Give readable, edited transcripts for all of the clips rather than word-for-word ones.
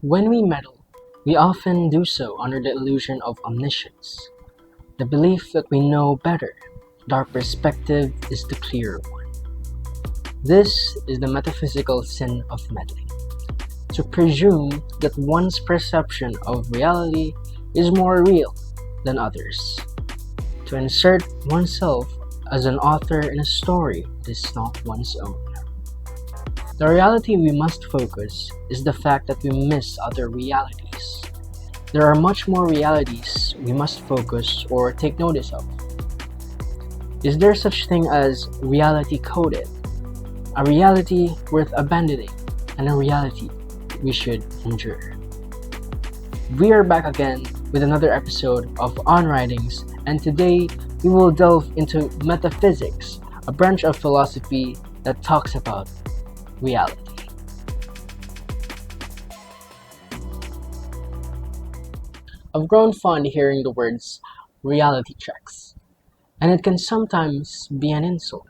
When we meddle, we often do so under the illusion of omniscience, the belief that we know better, that our perspective is the clearer one. This is the metaphysical sin of meddling, to presume that one's perception of reality is more real than others, to insert oneself as an author in a story that is not one's own. The reality we must focus is the fact that we miss other realities. There are much more realities we must focus or take notice of. Is there such thing as reality coded? A reality worth abandoning, and a reality we should endure. We are back again with another episode of On Writings, and today we will delve into metaphysics, a branch of philosophy that talks about reality. I've grown fond hearing the words reality checks, and it can sometimes be an insult,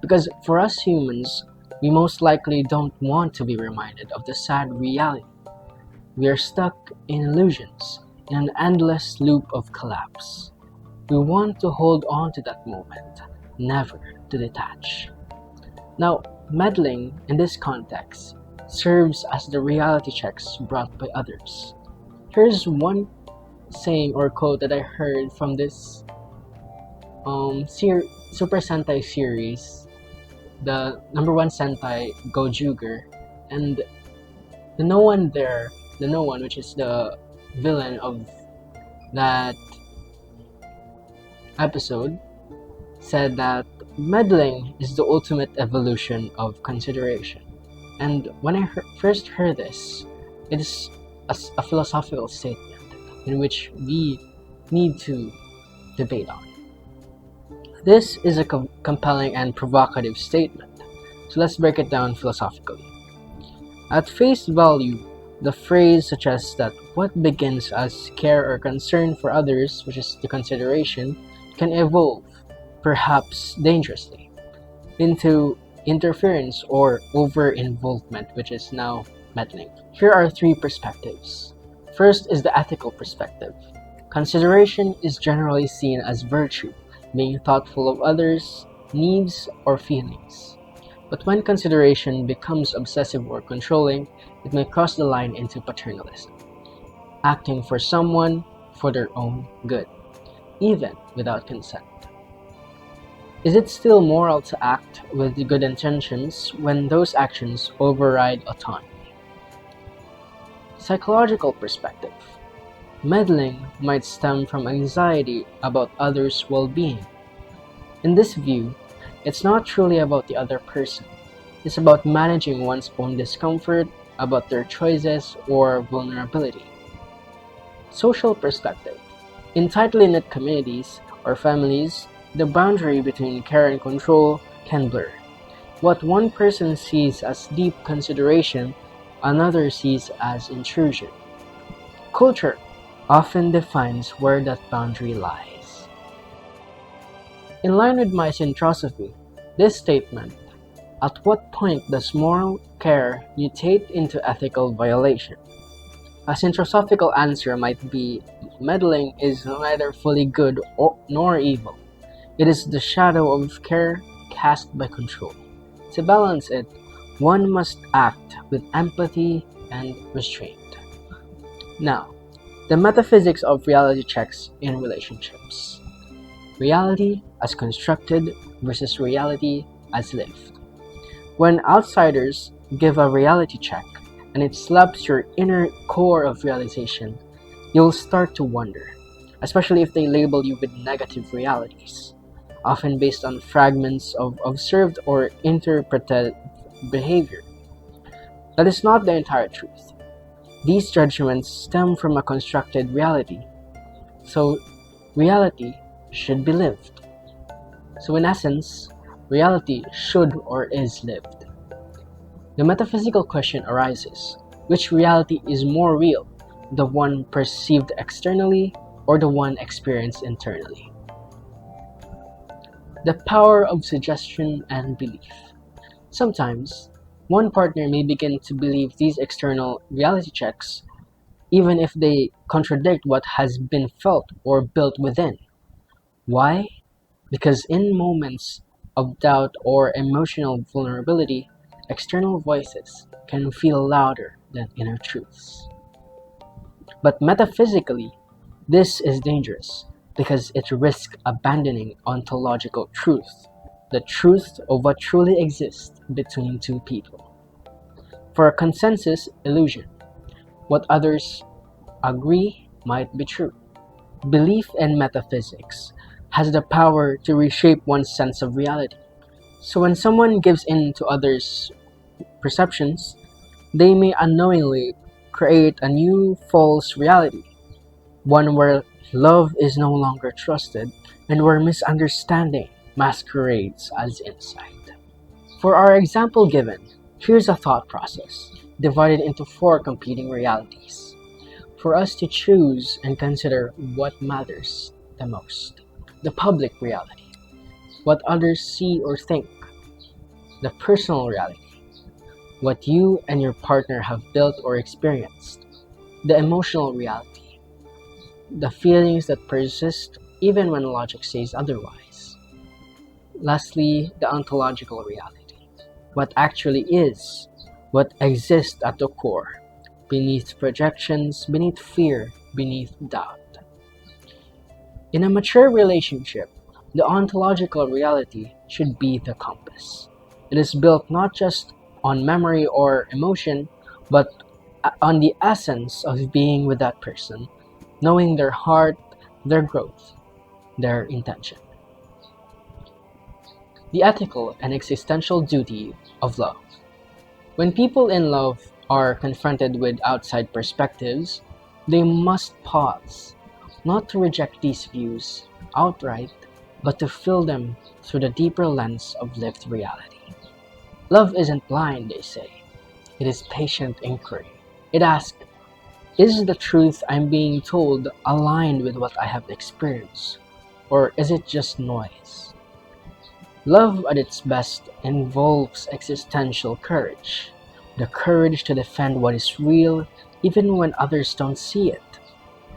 because for us humans, we most likely don't want to be reminded of the sad reality. We are stuck in illusions, in an endless loop of collapse. We want to hold on to that moment, never to detach. Now, meddling in this context serves as the reality checks brought by others. Here's one saying or quote that I heard from this Super Sentai series, the number one Sentai Gojuger, and the no one there, the no one, which is the villain of that episode, said that meddling is the ultimate evolution of consideration. And when I first heard this, it is a philosophical statement in which we need to debate on. This is a compelling and provocative statement, so let's break it down philosophically. At face value, the phrase suggests that what begins as care or concern for others, which is the consideration, can evolve, perhaps dangerously, into interference or over-involvement, which is now meddling. Here are three perspectives. First is the ethical perspective. Consideration is generally seen as virtue, being thoughtful of others' needs or feelings. But when consideration becomes obsessive or controlling, it may cross the line into paternalism, acting for someone for their own good, even without consent. Is it still moral to act with good intentions when those actions override autonomy? Psychological perspective. Meddling might stem from anxiety about others' well-being. In this view, it's not truly about the other person. It's about managing one's own discomfort, about their choices or vulnerability. Social perspective. In tightly knit communities or families, the boundary between care and control can blur. What one person sees as deep consideration, another sees as intrusion. Culture often defines where that boundary lies. In line with my Synthrosophy, this statement, at what point does moral care mutate into ethical violation? A synthosophical answer might be meddling is neither fully good nor evil. It is the shadow of care cast by control. To balance it, one must act with empathy and restraint. Now, the metaphysics of reality checks in relationships. Reality as constructed versus reality as lived. When outsiders give a reality check and it slaps your inner core of realization, you'll start to wonder, especially if they label you with negative realities, often based on fragments of observed or interpreted behavior. That is not the entire truth. These judgments stem from a constructed reality, so reality should be lived. So in essence, reality should or is lived. The metaphysical question arises, which reality is more real, the one perceived externally or the one experienced internally? The power of suggestion and belief. Sometimes, One partner may begin to believe these external reality checks even if they contradict what has been felt or built within. Why? Because in moments of doubt or emotional vulnerability, external voices can feel louder than inner truths. But metaphysically, this is dangerous because it risks abandoning ontological truth, the truth of what truly exists between two people. For a consensus illusion, what others agree might be true. Belief in metaphysics has the power to reshape one's sense of reality. So when someone gives in to others' perceptions, they may unknowingly create a new false reality, one where love is no longer trusted and where misunderstanding masquerades as insight. For our example given, here's a thought process divided into four competing realities for us to choose and consider what matters the most. The public reality, what others see or think. The personal reality, what you and your partner have built or experienced. The emotional reality, the feelings that persist even when logic says otherwise. Lastly, the ontological reality, what actually is, what exists at the core, beneath projections, beneath fear, beneath doubt. In a mature relationship, the ontological reality should be the compass. It is built not just on memory or emotion, but on the essence of being with that person, knowing their heart, their growth, their intention. The ethical and existential duty of love. When people in love are confronted with outside perspectives, they must pause, not to reject these views outright, but to fill them through the deeper lens of lived reality. Love isn't blind, they say. It is patient inquiry. It asks, is the truth I'm being told aligned with what I have experienced? Or is it just noise? Love at its best involves existential courage, the courage to defend what is real even when others don't see it,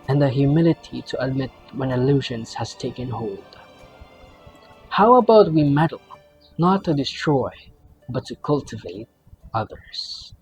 and the humility to admit when illusions has taken hold. How about we meddle, not to destroy, but to cultivate others?